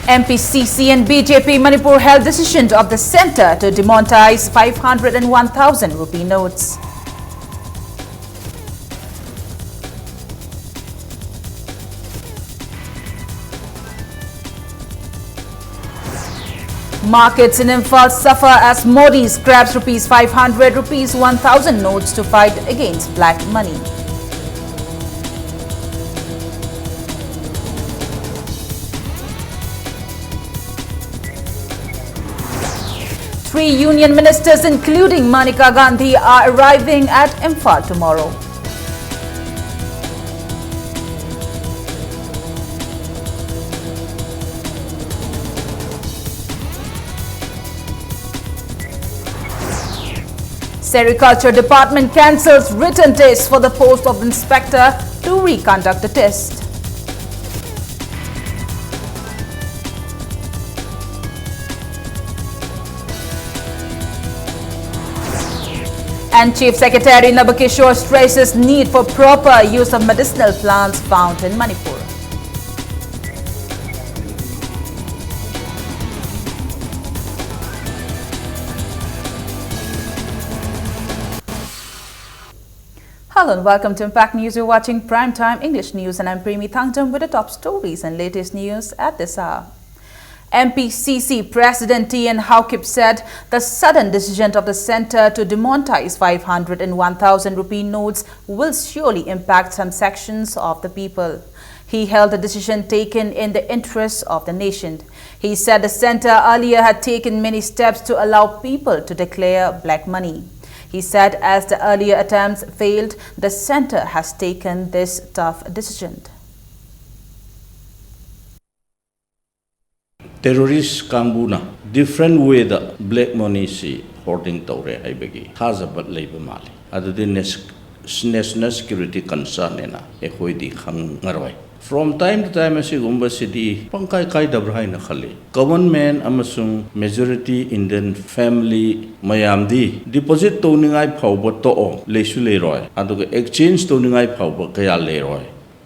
MPCC and BJP Manipur held decision of the centre to demonetize 501,000 rupee notes. Markets in Imphal suffer as Modi scraps rupees 500, rupees 1,000 notes to fight against black money. Three union ministers, including Maneka Gandhi, are arriving at Imphal tomorrow. Sericulture Department cancels written test for the post of inspector to reconduct the test. And Chief Secretary Nabakishore stresses need for proper use of medicinal plants found in Manipur. Hello and welcome to Impact News. You're watching Primetime English News and I'm Premi Thangtam with the top stories and latest news at this hour. MPCC President T.N. Haokip said the sudden decision of the centre to demonetize 501,000 rupee notes will surely impact some sections of the people. He held the decision taken in the interests of the nation. He said the centre earlier had taken many steps to allow people to declare black money. He said as the earlier attempts failed, the centre has taken this tough decision. Terrorist kambuna different way the black money si hoarding tawre ai bagi hazabat leiba mali adudi national security concern ena e hoidi khang ngarwai from time to time asi gumba city pangkai kai dabrai na khali government amasung majority Indian family mayamdi deposit toningai phawba to o leisu leiroi aduga exchange toningai phawba kaya leiroi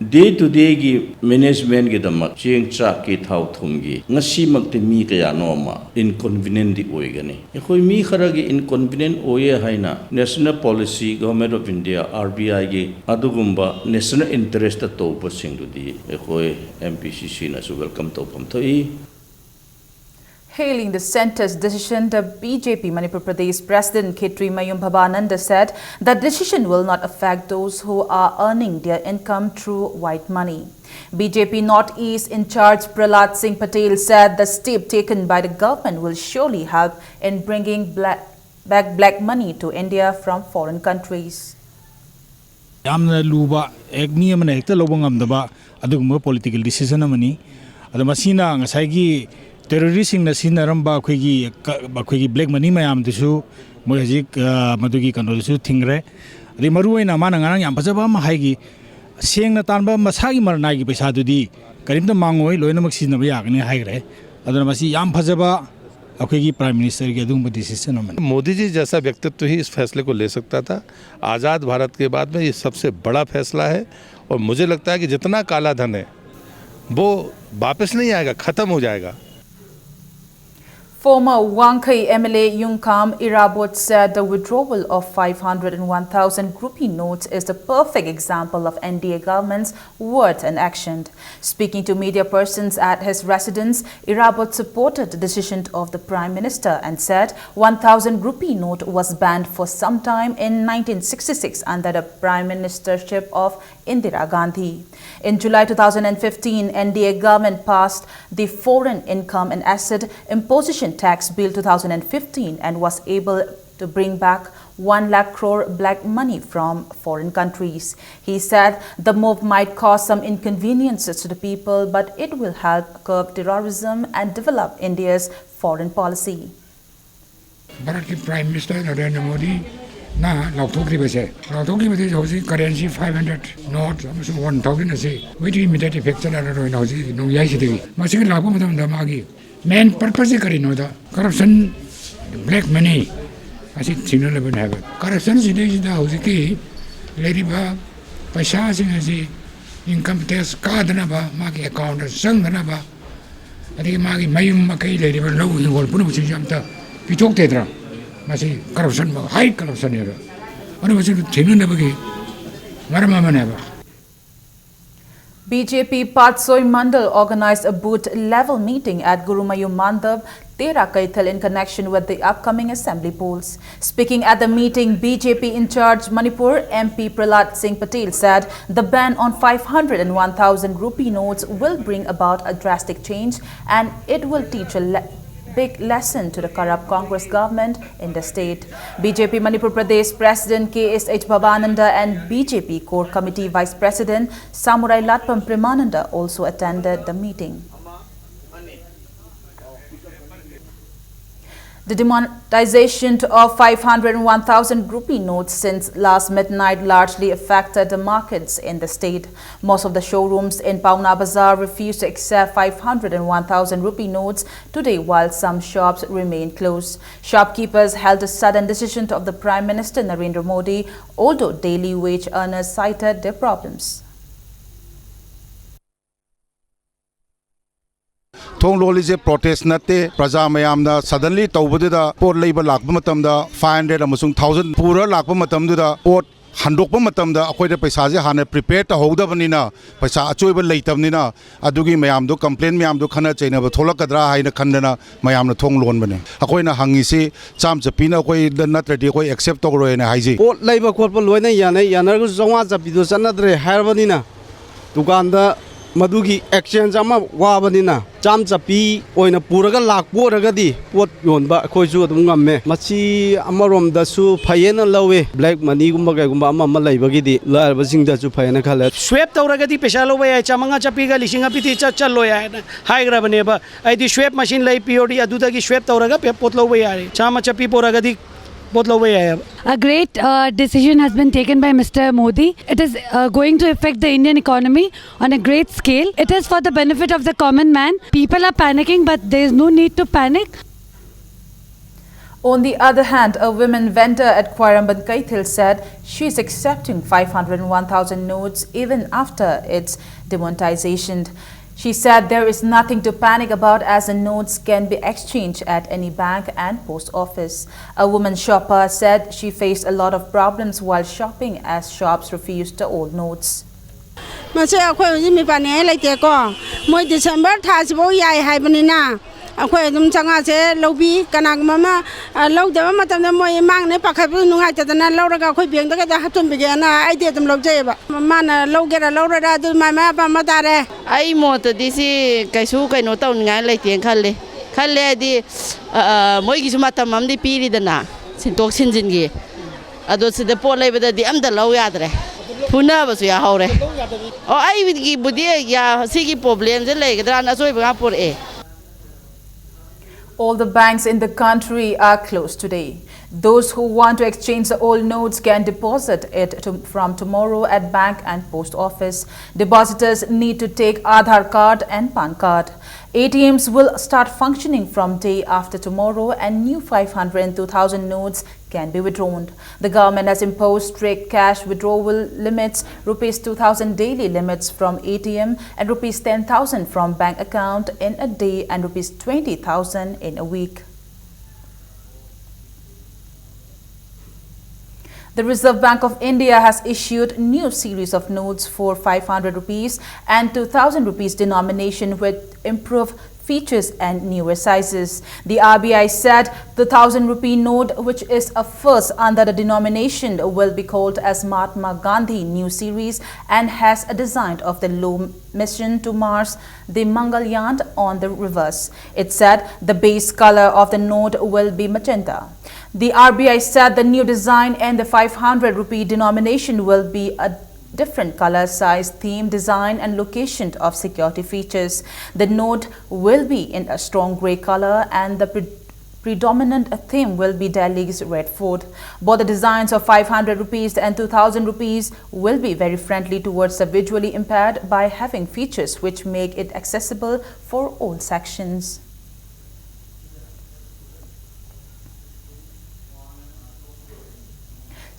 day to day gi management gi dama cheng cha ki thau thum gi ngasi makte mi kaya noma inconvenient di oigani ekhoi mi khara gi inconvenient oye haina national policy government of India RBI gi adugumba national interest to pasing du di ekhoi MPCC na su welcome to pam thoi. Hailing the centre's decision, the BJP Manipur Pradesh President Khetri Mayum Bhabananda said the decision will not affect those who are earning their income through white money. BJP Northeast in charge Prahlad Singh Patel said the step taken by the government will surely help in bringing back black money to India from foreign countries. Yamna luba ek niyam na ekta lobang amdaba adugumba political decision amani adamasina ngasai terrorist na sinaramba khoi black money mayam disu moi hajik madugi kano disu thingre ri maruina mana ngarang yam phajaba ma haigi sengna tanba masagi marna gi paisa dudi karimta mangoi loinamak sinaba yagni haigre aduna masi yam phajaba अखोगी prime minister के अदुम decision है। मोदी जी जैसा व्यक्तित्व ही इस फैसले को ले सकता था। आज़ाद भारत के बाद में ये सबसे बड़ा फैसला है और मुझे लगता है कि जितना काला धन है वो वापस नहीं आएगा, खत्म हो जाएगा। Former Wangkai MLA Yungkam Irabot said the withdrawal of 501,000 rupee notes is the perfect example of NDA government's word and action. Speaking to media persons at his residence, Irabot supported the decision of the Prime Minister and said 1,000 rupee note was banned for some time in 1966 under the Prime Ministership of Indira Gandhi. In July 2015, NDA government passed the Foreign Income and Asset Imposition Tax Bill 2015 and was able to bring back 1 lakh crore black money from foreign countries. He said the move might cause some inconveniences to the people, but it will help curb terrorism and develop India's foreign policy. Bharat ki Prime Minister Narendra Modi na lauthokri base hosi currency 500 notes 1000 ase with immediate effect chala ro na hosi no yai sidegi masing labu madam da magi main purpose kari no da corruption black money asi thino level have corruption sidegi da hosi ki leri ba paisa sing asi income tax ka dana ba magi account sang dana ba ꯑꯗꯒꯤ ꯃꯥꯒꯤ ꯃꯌꯨꯝ ꯃꯀꯩ ꯂꯩꯔꯤꯕ ꯂꯧ ꯍꯤꯡꯒꯣꯜ ꯄꯨꯝꯅꯃꯛꯁꯤꯡꯁꯨ ꯑꯝꯇ ꯄꯤꯊꯣꯛꯇꯦꯗ꯭ꯔꯥ ꯃꯁꯤ corruption ꯍꯥꯏ ꯀꯔꯞꯁꯟꯅꯦꯕ ꯑꯗꯨꯒ ꯊꯦꯡꯅꯅꯕꯒꯤ ꯃꯔꯝ ꯑꯃꯅꯦꯕ. BJP Patsoi Mandal organized a booth-level meeting at Gurumayum Mandab, Tera Kaithal in connection with the upcoming assembly polls. Speaking at the meeting, BJP in charge Manipur MP Prahlad Singh Patel said the ban on 500 and 1,000 rupee notes will bring about a drastic change and it will teach a big lesson to the corrupt Congress government in the state. BJP Manipur Pradesh President KSH Bhavananda and BJP Core Committee Vice President Samurai Latpam Premananda also attended the meeting. The demonetization of 500 and 1,000 rupee notes since last midnight largely affected the markets in the state. Most of the showrooms in Pauna Bazaar refused to accept 500 and 1,000 rupee notes today, while some shops remained closed. Shopkeepers held a sudden decision of the Prime Minister Narendra Modi, although daily wage earners cited their problems. Thong lolise protest nate praja mayamna suddenly tawbadida pot leiba lakpa matamda 500 amasung 1000 pura lakpa matamda pot handokpa matamda akoida paisa je hana prepare ta howdabanina paisa achoiba leitabnina adugi mayamdo complaint mayamdo khana chaina ba tholakadra haina khandana mayamna thong lon bane akoina hangisi cham chapina koi natradi koi accept togroena haiji pot leiba khotpa loina yanar jonga chapido chanadre harbanina dukanda Madugi exchange ama wabanina cham chapi oina puraga lakporagadi pot yonba khoisu adum ngamme machi amarom da su phayena lawe black money gumba ga gumba ama laibagidi larba singda su phayena khala swap tawragadi pesa lowe ai chamanga chapi ga lising apiti chalo ya haigra bane ba ai di swap machine lai pod adudagi swap tawraga pe pot lowe ya chama chapi poragadi A great decision has been taken by Mr. Modi. It is going to affect the Indian economy on a great scale. It is for the benefit of the common man. People are panicking, but there is no need to panic. On the other hand, a women vendor at Kwaramban Kaithil said she is accepting 501,000 notes even after its demonetization. She said there is nothing to panic about as the notes can be exchanged at any bank and post office. A woman shopper said she faced a lot of problems while shopping as shops refused the old notes. ꯑꯩꯈꯣꯏ ꯑꯗꯨꯝ ꯆꯪꯉꯥꯁꯦ ꯂꯧꯕꯤ ꯀꯅꯥꯒꯨꯝꯕ ꯑꯃ ꯂꯧꯗꯕ ꯃꯇꯝꯗ ꯃꯣꯏ ꯃꯥꯡꯅꯦ ꯄꯥꯈꯠꯄ ꯅꯨꯡꯉꯥꯏꯇꯗꯅ ꯂꯧꯔꯒ ꯑꯩꯈꯣꯏ ꯕꯦꯡꯗꯒ ꯍꯥꯞꯆꯤꯟꯕꯤꯒꯦꯅ ꯑꯩꯗꯤ ꯑꯗꯨꯝ ꯂꯧꯖꯩꯌꯦꯕ ꯃꯥꯅ ꯂꯧꯒꯦꯔꯥ ꯂꯧꯔꯣꯏꯔꯥ ꯑꯗꯨ ꯃꯥꯏ ꯑꯄꯥꯝꯕ ꯇꯥꯔꯦ ꯑꯩ ꯃꯣꯠꯇꯗꯤ ꯁꯤ ꯀꯩꯁꯨ ꯀꯩꯅꯣ ꯇꯧꯅꯤꯡꯉꯥꯏ ꯂꯩꯇꯦꯅ ꯈꯜꯂꯦ ꯍꯥꯏꯗꯤ ꯃꯣꯏꯒꯤꯁꯨ ꯃꯇꯝ ꯑꯃꯗꯤ ꯄꯤꯔꯤꯗꯅ ꯁꯤꯟꯇꯣꯛ ꯁꯤꯟꯖꯤꯟꯒꯤ ꯑꯗꯣ ꯁꯤꯗ ꯄꯣꯠ ꯂꯩꯕꯗꯗꯤ ꯑꯝꯇ ꯂꯧ ꯌꯥꯗ꯭ꯔꯦ ꯐꯨꯅꯕꯁꯨ ꯌꯥꯍꯧꯔꯦ ꯑꯩꯒꯤꯕꯨꯗꯤ ꯁꯤꯒꯤ ꯄ꯭ꯔꯣꯕ꯭ꯂꯦꯝꯁꯦ ꯂꯩꯒꯗ꯭ꯔꯥꯅ ꯑꯆꯣꯏꯕ ꯉꯥꯛ ꯄꯨꯔꯛꯑꯦ. All the banks in the country are closed today. Those who want to exchange the old notes can deposit it from tomorrow at bank and post office. Depositors need to take Aadhaar card and PAN card. ATMs will start functioning from day after tomorrow and new 500 and 2,000 notes can be withdrawn. The government has imposed strict cash withdrawal limits, rupees 2,000 daily limits from ATM and rupees 10,000 from bank account in a day and rupees 20,000 in a week. The Reserve Bank of India has issued new series of notes for 500 rupees and 2,000 rupees denomination with improved features and newer sizes. The RBI said the 1,000 rupee note, which is a first under the denomination, will be called as Mahatma Gandhi New Series and has a design of the low mission to Mars, the Mangalyaan on the reverse. It said the base color of the note will be magenta. The RBI said the new design and the 500 rupee denomination will be a different color, size, theme, design and location of security features. The note will be in a strong grey color and the predominant theme will be Delhi's Red Fort. Both the designs of 500 rupees and 2,000 rupees will be very friendly towards the visually impaired by having features which make it accessible for all sections.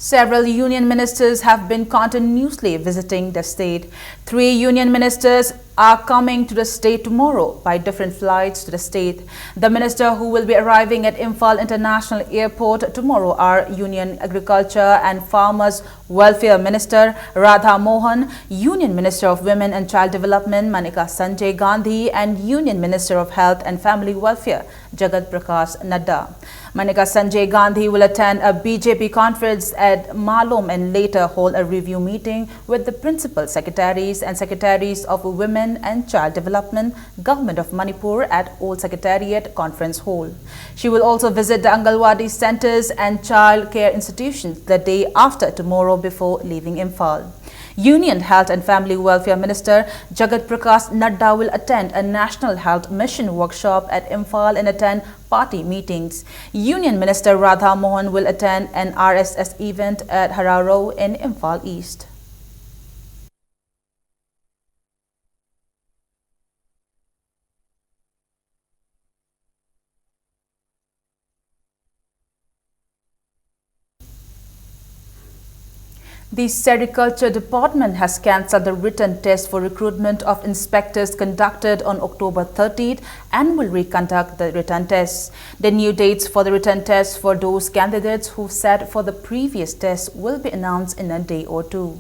Several union ministers have been continuously visiting the state. 3 union ministers are coming to the state tomorrow by different flights to the state. The minister who will be arriving at Imphal International Airport tomorrow are Union Agriculture and Farmers Welfare Minister Radha Mohan, Union Minister of Women and Child Development Maneka Sanjay Gandhi and Union Minister of Health and Family Welfare Jagat Prakash Nadda. Maneka Sanjay Gandhi will attend a BJP conference at Malom and later hold a review meeting with the principal secretaries and secretaries of Women and Child Development, Government of Manipur at Old Secretariat Conference Hall. She will also visit the Angalwadi centers and child care institutions the day after tomorrow before leaving Imphal. Union Health and Family Welfare Minister Jagat Prakash Nadda will attend a National Health Mission workshop at Imphal and attend party meetings. Union Minister Radha Mohan will attend an RSS event at Hararo in Imphal East. The Sericulture Department has cancelled the written test for recruitment of inspectors conducted on October 30th and will reconduct the written tests. The new dates for the written tests for those candidates who sat for the previous test will be announced in a day or two.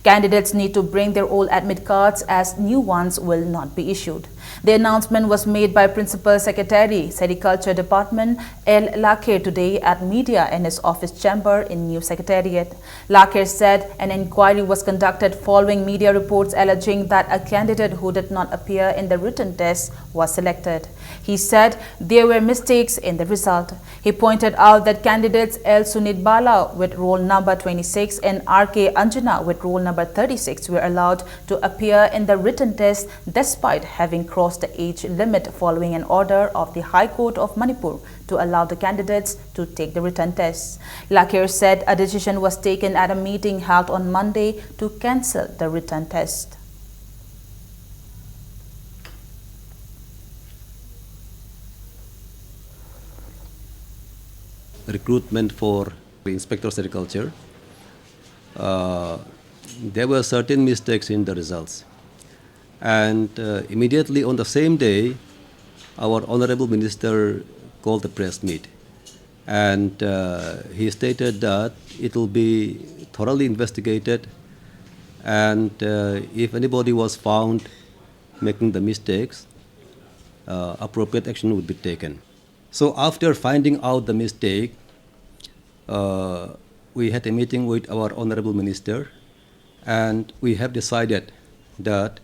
Candidates need to bring their old admit cards as new ones will not be issued. The announcement was made by Principal Secretary, Sericulture Department, L. Lakher today at media in his office chamber in New Secretariat. Lakher said an inquiry was conducted following media reports alleging that a candidate who did not appear in the written test was selected. He said there were mistakes in the result. He pointed out that candidates L. Sunit Bala with roll number 26 and R.K. Anjana with roll number 36 were allowed to appear in the written test despite having crossed the age limit following an order of the High Court of Manipur to allow the candidates to take the written tests. Lakher said a decision was taken at a meeting held on Monday to cancel the written test. Recruitment for the Inspector of Sericulture, there were certain mistakes in the results. And immediately on the same day, our Honorable Minister called the press meet. And he stated that it will be thoroughly investigated, and if anybody was found making the mistakes, appropriate action would be taken. So after finding out the mistake, we had a meeting with our Honorable Minister, and we have decided that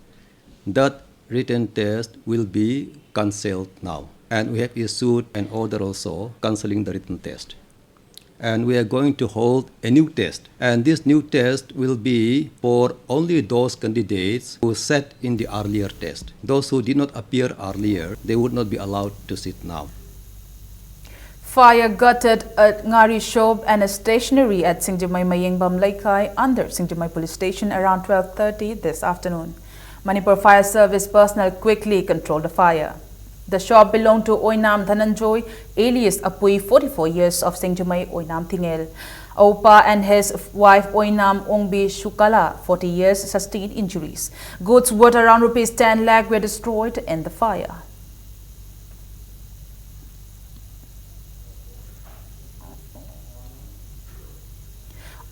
that written test will be cancelled now. And we have issued an order also cancelling the written test. And we are going to hold a new test. And this new test will be for only those candidates who sat in the earlier test. Those who did not appear earlier, they would not be allowed to sit now. Fire gutted a ngari shop and a stationery at Singjamai Mayingbam Laikai under Singjamai Police Station around 12:30 this afternoon. Manipur Fire Service personnel quickly controlled the fire. The shop belonged to Oinam Dhananjoy, alias Apui, 44 years of Singjamai Oinam Tingel. Opa and his wife Oinam Ongbi Shukala, 40 years, sustained injuries. Goods worth around ₹10 lakh were destroyed in the fire.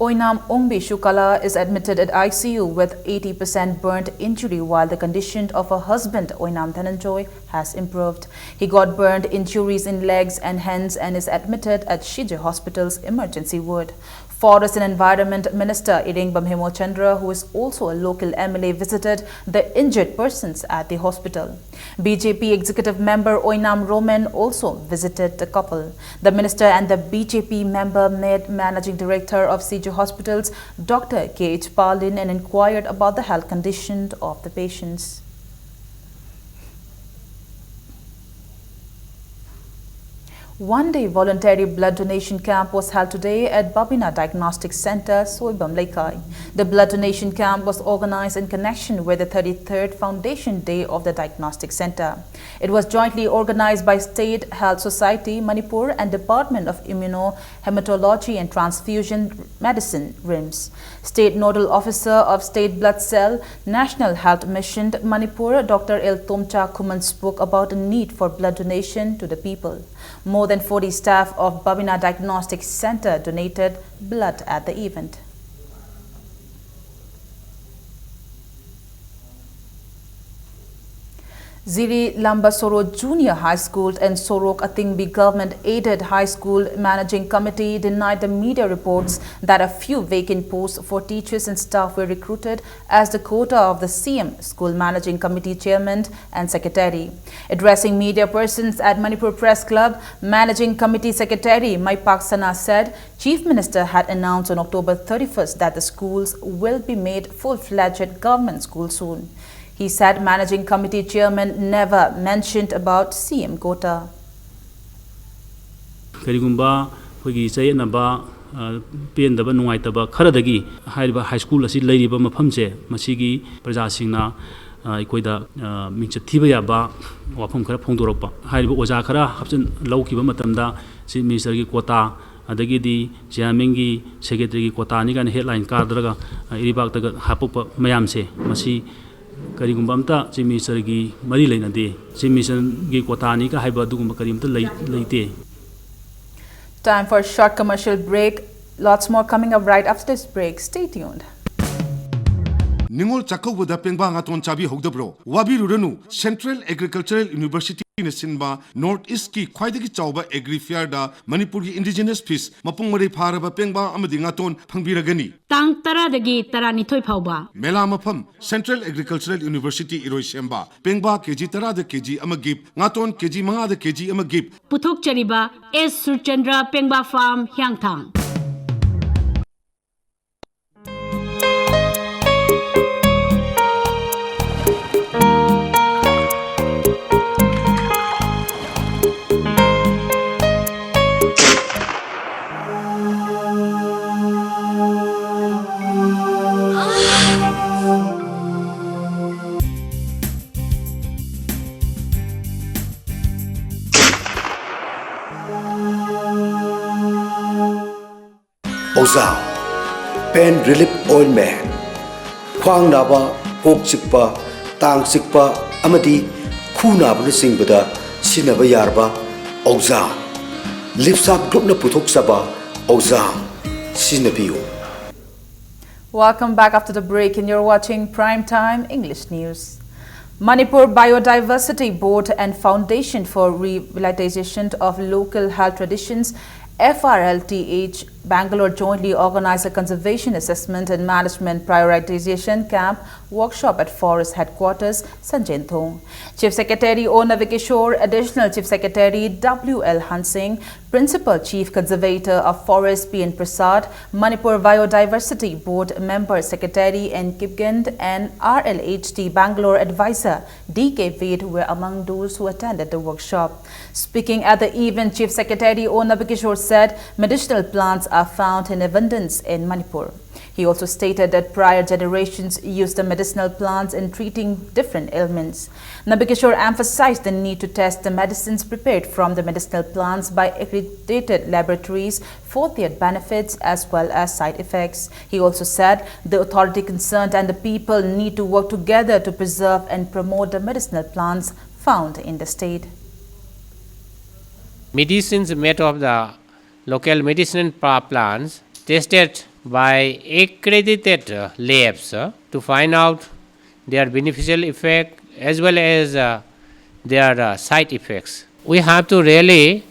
Oinam Ongbi Shukala is admitted at ICU with 80% burnt injury, while the condition of her husband Oinam Dhananjoy has improved. He got burnt injuries in legs and hands and is admitted at Shija Hospital's emergency ward. Forest and Environment Minister Iring Bamhemo Chandra, who is also a local MLA, visited the injured persons at the hospital. BJP Executive Member Oinam Roman also visited the couple. The minister and the BJP member met Managing Director of CJ Hospitals, Dr. K.H. Palin, and inquired about the health condition of the patients. One-day voluntary blood donation camp was held today at Babina Diagnostic Center, Soibam Laikai. The blood donation camp was organized in connection with the 33rd Foundation Day of the Diagnostic Center. It was jointly organized by State Health Society, Manipur and Department of Immunohematology and Transfusion Medicine, RIMS. State Nodal Officer of State Blood Cell, National Health Mission, Manipur, Dr. El Tomcha Kuman spoke about the need for blood donation to the people. More than 40 staff of Babina Diagnostic Center donated blood at the event. Ziri Lamba Soro Junior High School and Sorok Atingbi Government-aided High School Managing Committee denied the media reports that a few vacant posts for teachers and staff were recruited as the quota of the CM School Managing Committee Chairman and Secretary. Addressing media persons at Manipur Press Club, Managing Committee Secretary Maipak Sana said Chief Minister had announced on October 31st that the schools will be made full-fledged government schools soon. He said Managing Committee Chairman never mentioned about CM quota. Karigumba hogi chayna pen daba nungai taba kharadagi haiba high school asi leiriba mafamse masigi praja singna ikoida mingcha thiba yaba wafam khara phongdorokpa haiba oja khara hapchen laukiba matamda si minister gi quota adagi di chairman gi secretary gi quota ni gan headline kadraga iribak taga hapopa mayamse masi karigumba amta chief minister gi mari leinade chief minister gi quota ni ka haiba dugumba karimta leite. Time for a short commercial break. Lots more coming up right after this break. Stay tuned. Ningol Chakawuda Pengbang Aton Chabi Hogdabro, Wabi Ruranu, Central Agricultural University in Sinba, North East Ki, Kwaidaki Chauba, Agri Fiarda, Manipuri Indigenous Peace, Mapungari Paraba Pengba Amadingaton, Pangbiragani. Tang Tara the Gate Tarani Toipauba. Melamapam, Central Agricultural University Iroishemba, Pengba Keji Tara the Keji Amagip, Ngaton Keji Manga the Keji Amagip. Putuk Chariba, S. Surchandra Pengba Farm, Hyangtang. Oza, Pain Relief Ointment, Kwang Naba, Kok Chikpa, Tang Chikpa, Amadi, Kunaba Singbada, Sinaba Yarba, Oza, Lips Up Gupna Putok Saba, Oza, Sinabiu. Welcome back after the break, and you're watching Primetime English News. Manipur Biodiversity Board and Foundation for Revitalization of Local Health Traditions FRLTH Bangalore jointly organized a conservation assessment and management prioritization camp workshop at Forest Headquarters, Sanjinthong. Chief Secretary O. Navikishore, Additional Chief Secretary W.L. Hansing, Principal Chief Conservator of Forest P.N. Prasad, Manipur Biodiversity Board Member Secretary N. Kipgand and RLHT Bangalore Advisor D.K. Ved were among those who attended the workshop. Speaking at the event, Chief Secretary O. Navikishore said medicinal plants are found in abundance in Manipur. He also stated that prior generations used the medicinal plants in treating different ailments. Nabikishore emphasized the need to test the medicines prepared from the medicinal plants by accredited laboratories for their benefits as well as side effects. He also said the authority concerned and the people need to work together to preserve and promote the medicinal plants found in the state. Medicines made of the local medicinal plants tested by accredited labs to find out their beneficial effect as well as their side effects. We have to really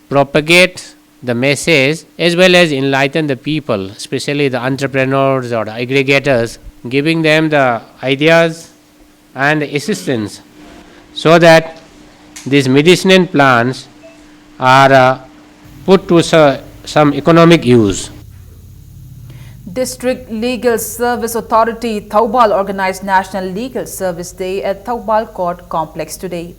propagate the message as well as enlighten the people, especially the entrepreneurs or the aggregators, giving them the ideas and the assistance so that these medicinal plants are put to some economic use. District Legal Service Authority Thoubal organized National Legal Service Day at Thoubal Court Complex today.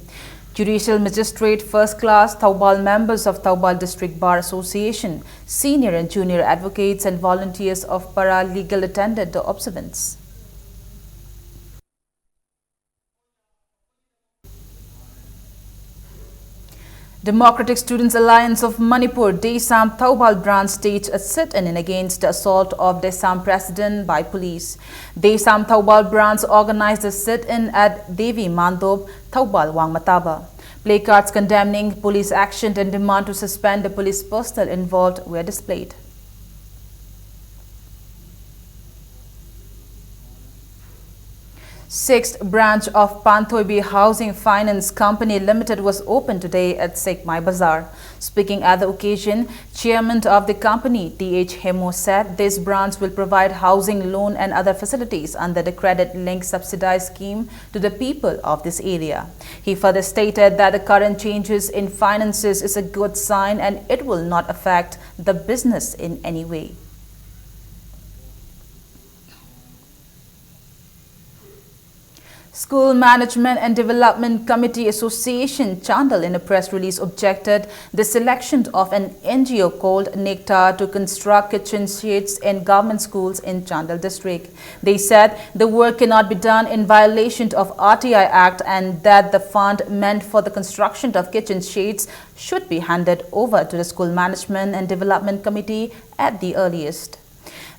Judicial Magistrate First Class Thoubal members of Thoubal District Bar Association, senior and junior advocates and volunteers of para-legal attended the observance. Democratic Students Alliance of Manipur, Desam Thoubal branch staged a sit-in against the assault of Desam president by police. Desam Thoubal branch organized a sit-in at Devi Mandob, Thoubal Wangmataba. Placards condemning police action and demand to suspend the police personnel involved were displayed. Sixth branch of Panthoibi Housing Finance Company Limited was opened today at Sekmai Bazaar. Speaking at the occasion, chairman of the company, T.H. Hemo, said this branch will provide housing loan and other facilities under the credit-linked subsidized scheme to the people of this area. He further stated that the current changes in finances is a good sign and it will not affect the business in any way. School Management and Development Committee Association Chandal in a press release objected the selection of an NGO called Nectar to construct kitchen sheds in government schools in Chandal district. They said the work cannot be done in violation of RTI Act and that the fund meant for the construction of kitchen sheds should be handed over to the School Management and Development Committee at the earliest.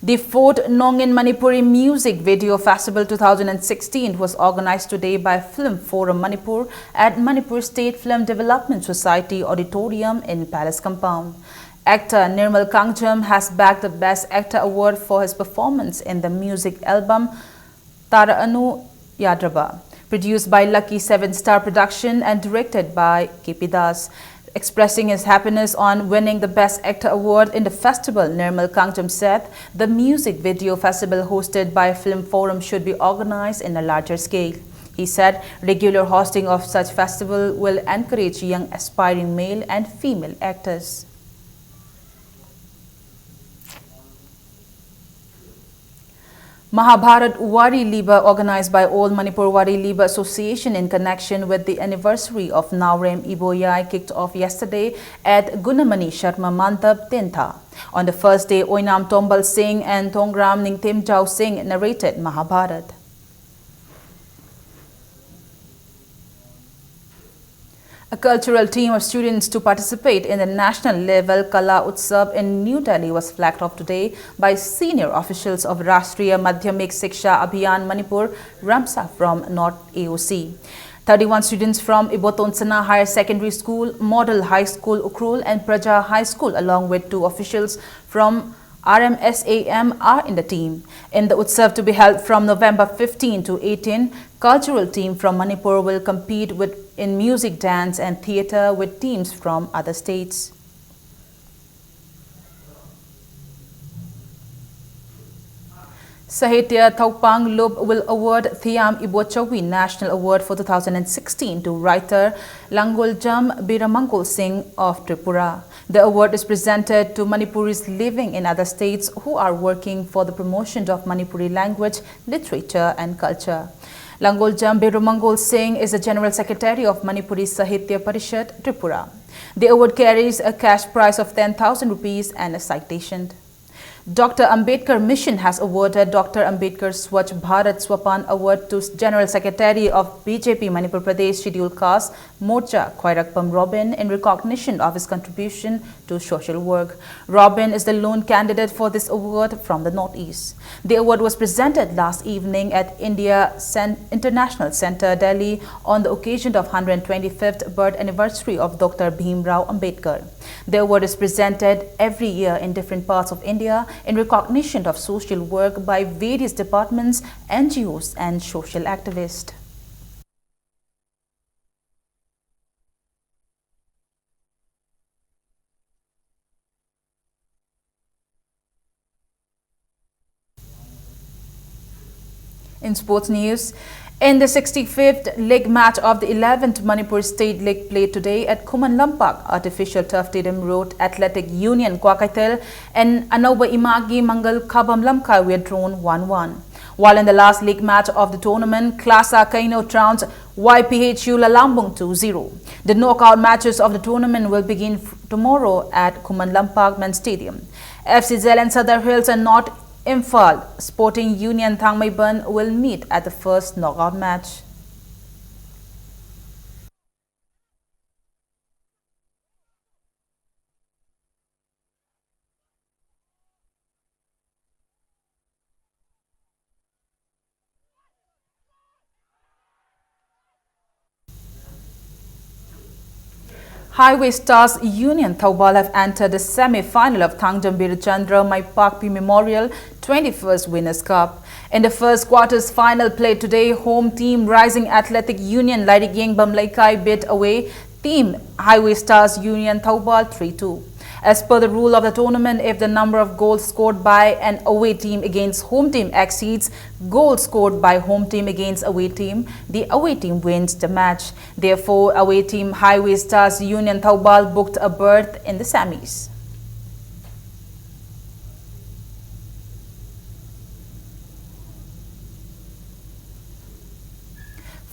The 4th Nongin Manipuri Music Video Festival 2016 was organized today by Film Forum Manipur at Manipur State Film Development Society Auditorium in Palace Compound. Actor Nirmal Kangjam has bagged the Best Actor Award for his performance in the music album Tara Anu Yadraba, produced by Lucky 7-Star Production and directed by KP Das. Expressing his happiness on winning the Best Actor Award in the festival, Nirmal Kangjam said the music video festival hosted by Film Forum should be organized in a larger scale. He said regular hosting of such festival will encourage young aspiring male and female actors. Mahabharat Wari Liba, organized by All Manipur Wari Liba Association in connection with the anniversary of Naurem Iboyai, kicked off yesterday at Gunamani Sharma Mandap, Tintha. On the first day, Oinam Tombal Singh and Tongram Ningtim Jao Singh narrated Mahabharat. A cultural team of students to participate in the national level Kala Utsav in New Delhi was flagged off today by senior officials of Rashtriya Madhyamik Shiksha Abhiyan Manipur, Ramsa from North AOC. 31 students from Ibotonsana Higher Secondary School, Model High School Ukrul and Praja High School along with 2 officials from RMSAM are in the team. In the Utsav to be held from November 15 to 18, cultural team from Manipur will compete in music, dance and theatre with teams from other states. Sahitya Thaupang Lub will award Thiam Ibochawi National Award for 2016 to writer Langoljam Biramangul Singh of Tripura. The award is presented to Manipuris living in other states who are working for the promotion of Manipuri language, literature and culture. Langoljam Biramangul Singh is the General Secretary of Manipuri Sahitya Parishad, Tripura. The award carries a cash prize of 10,000 rupees and a citation. Dr. Ambedkar Mission has awarded Dr. Ambedkar Swachh Bharat Swapan Award to General Secretary of BJP Manipur Pradesh Scheduled Caste Morcha Khairakpam Robin in recognition of his contribution to social work. Robin is the lone candidate for this award from the Northeast. The award was presented last evening at India International Centre, Delhi on the occasion of 125th birth anniversary of Dr. Bhim Rao Ambedkar. The award is presented every year in different parts of India in recognition of social work by various departments, NGOs and social activists. In sports news, in the 65th league match of the 11th Manipur State League played today at Kuman Lampak, Artificial Turf Stadium Road, Athletic Union Kwakaitel and Anoba Imagi Mangal Kabam Lamkai were drawn 1-1. While in the last league match of the tournament, Klasa Kaino trounced YPHU Lalambung 2-0. The knockout matches of the tournament will begin tomorrow at Kuman Lampak Men's Stadium. FC Zealand Sadar Hills and North Imphal Sporting Union Thangmeiban will meet at the first knockout match. Highway Stars Union Thoubal have entered the semi-final of Thangjam Birachandra Maipakpi Memorial 21st Winners' Cup. In the first quarters final played today, home team Rising Athletic Union Laidigyeng Bamlaikai beat away team Highway Stars Union Thoubal 3-2. As per the rule of the tournament, if the number of goals scored by an away team against home team exceeds goals scored by home team against away team, the away team wins the match. Therefore, away team Highway Stars Union Thoubal booked a berth in the semis.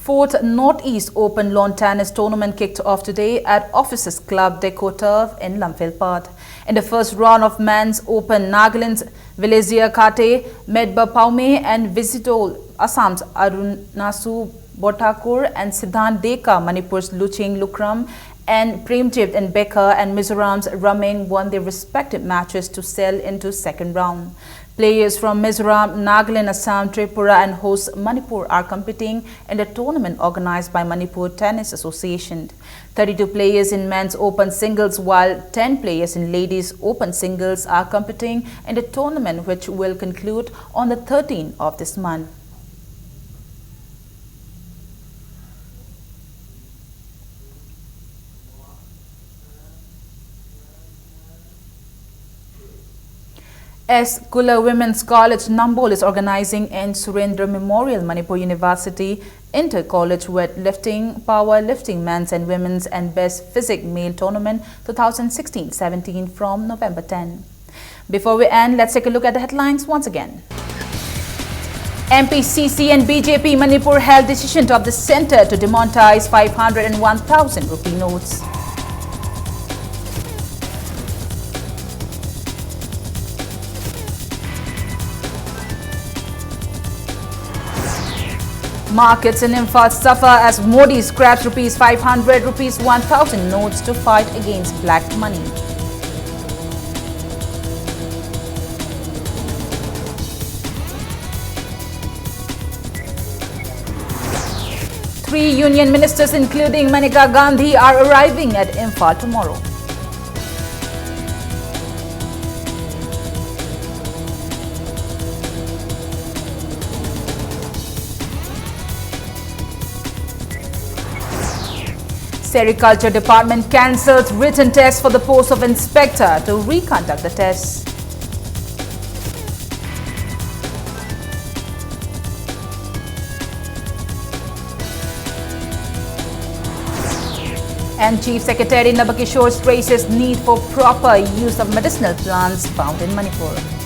Fourth Northeast Open Lawn Tennis Tournament kicked off today at Officers Club Deco Turf in Lamphilpat. In the first round of Men's Open, Nagaland's Vilezia Kate, Medba Paume and Visitol, Assam's Arunasu Botakur and Siddhant Deka, Manipur's Luching Lukram and Premjit and Becker and Mizoram's Rameng won their respective matches to sail into second round. Players from Mizoram, Nagaland, Assam, Tripura and host Manipur are competing in the tournament organized by Manipur Tennis Association. 32 players in men's open singles while 10 players in ladies open singles are competing in the tournament, which will conclude on the 13th of this month. S. Kula Women's College Nambol is organizing in Surendra Memorial Manipur University Inter-College Weightlifting, Powerlifting Men's and Women's and Best Physique Male Tournament 2016-17 from November 10. Before we end, let's take a look at the headlines once again. MPCC and BJP Manipur held decision to the center to demonetize 501,000 rupee notes. Markets in Imphal suffer as Modi scraps rupees 500, rupees 1,000 notes to fight against black money. Three union ministers including Maneka Gandhi are arriving at Imphal tomorrow. Sericulture Department cancels written test for the post of inspector to reconduct the tests. And Chief Secretary Nabakishore stresses need for proper use of medicinal plants found in Manipur.